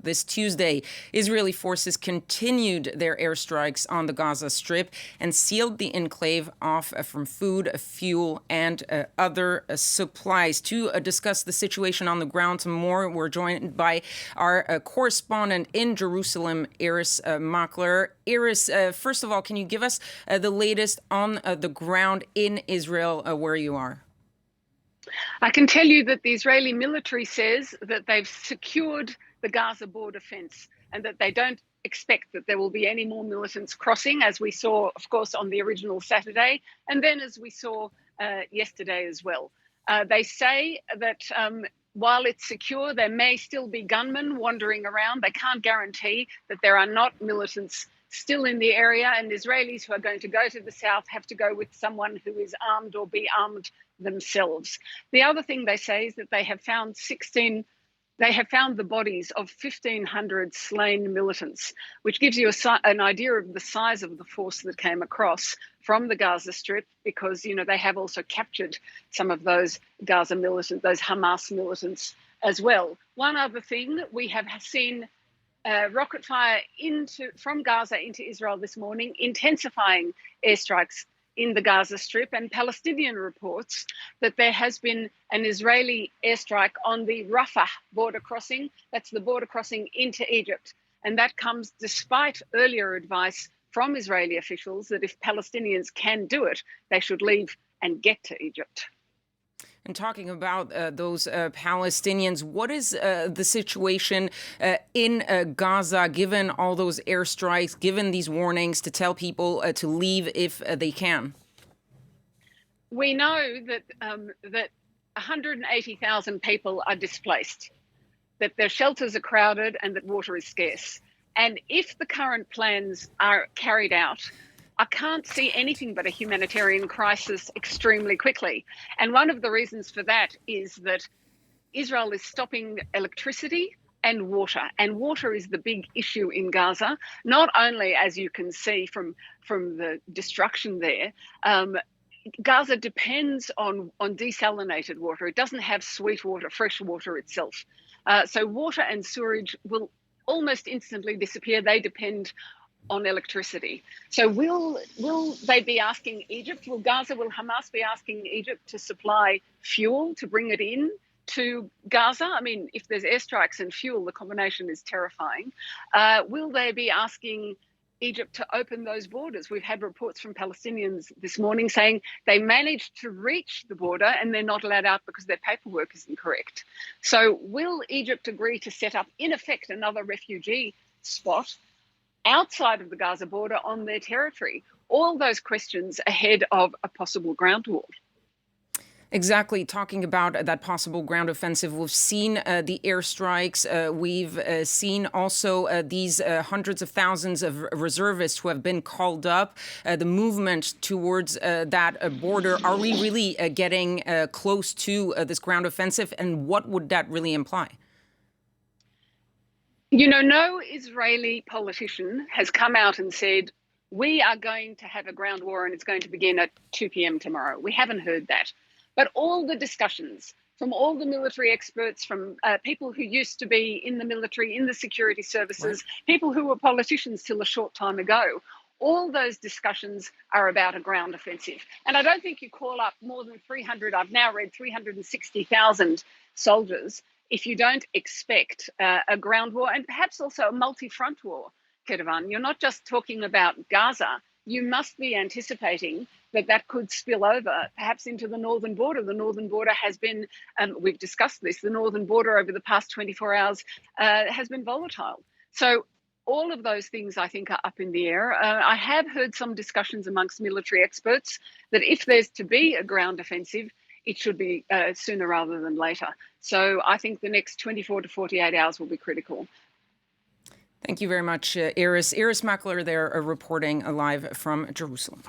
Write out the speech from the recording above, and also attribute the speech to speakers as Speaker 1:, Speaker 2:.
Speaker 1: This Tuesday, Israeli forces continued their airstrikes on the Gaza Strip and sealed the enclave off from food, fuel, and other supplies. To discuss the situation on the ground some more, we're joined by our correspondent in Jerusalem, Irris Makler. Irris, first of all, can you give us the latest on the ground in Israel where you are?
Speaker 2: I can tell you that the Israeli military says that they've secured the Gaza border fence and that they don't expect that there will be any more militants crossing, as we saw, of course, on the original Saturday, and then as we saw yesterday as well. They say that while it's secure, there may still be gunmen wandering around. They can't guarantee that there are not militants still in the area, and Israelis who are going to go to the south have to go with someone who is armed or be armed themselves. The other thing they say is that they have found the bodies of 1,500 slain militants, which gives you an idea of the size of the force that came across from the Gaza Strip, because, you know, they have also captured some of those Gaza militants, those Hamas militants as well. One other thing, we have seen rocket fire from Gaza into Israel this morning, intensifying airstrikes in the Gaza Strip, and Palestinian reports that there has been an Israeli airstrike on the Rafah border crossing. That's the border crossing into Egypt. And that comes despite earlier advice from Israeli officials that if Palestinians can do it, they should leave and get to Egypt.
Speaker 1: And talking about those Palestinians, what is the situation in Gaza, given all those airstrikes, given these warnings to tell people to leave if they can?
Speaker 2: We know that 180,000 people are displaced, that their shelters are crowded and that water is scarce. And if the current plans are carried out, I can't see anything but a humanitarian crisis extremely quickly. And one of the reasons for that is that Israel is stopping electricity and water. And water is the big issue in Gaza, not only, as you can see from the destruction there, Gaza depends on desalinated water. It doesn't have sweet water, fresh water itself. So water and sewerage will almost instantly disappear. They depend on electricity. So will they be asking Egypt? Will Hamas be asking Egypt to supply fuel to bring it in to Gaza? I mean, if there's airstrikes and fuel, the combination is terrifying. Will they be asking Egypt to open those borders? We've had reports from Palestinians this morning saying they managed to reach the border and they're not allowed out because their paperwork is incorrect. So will Egypt agree to set up, in effect, another refugee spot outside of the Gaza border on their territory? All those questions ahead of a possible ground war.
Speaker 1: Exactly. Talking about that possible ground offensive, we've seen the airstrikes. We've seen also these hundreds of thousands of reservists who have been called up. The movement towards that border. Are we really getting close to this ground offensive? And what would that really imply?
Speaker 2: You know, no Israeli politician has come out and said, we are going to have a ground war and it's going to begin at 2 p.m. tomorrow. We haven't heard that. But all the discussions from all the military experts, from people who used to be in the military, in the security services, people who were politicians till a short time ago, all those discussions are about a ground offensive. And I don't think you call up more than 300, I've now read 360,000 soldiers, if you don't expect a ground war and perhaps also a multi-front war, Kedavan. You're not just talking about Gaza. You must be anticipating that could spill over perhaps into the northern border. The northern border has been, we've discussed this, the northern border over the past 24 hours has been volatile. So all of those things, I think, are up in the air. I have heard some discussions amongst military experts that if there's to be a ground offensive, it should be sooner rather than later. So I think the next 24 to 48 hours will be critical.
Speaker 1: Thank you very much, Irris. Irris Makler there reporting live from Jerusalem.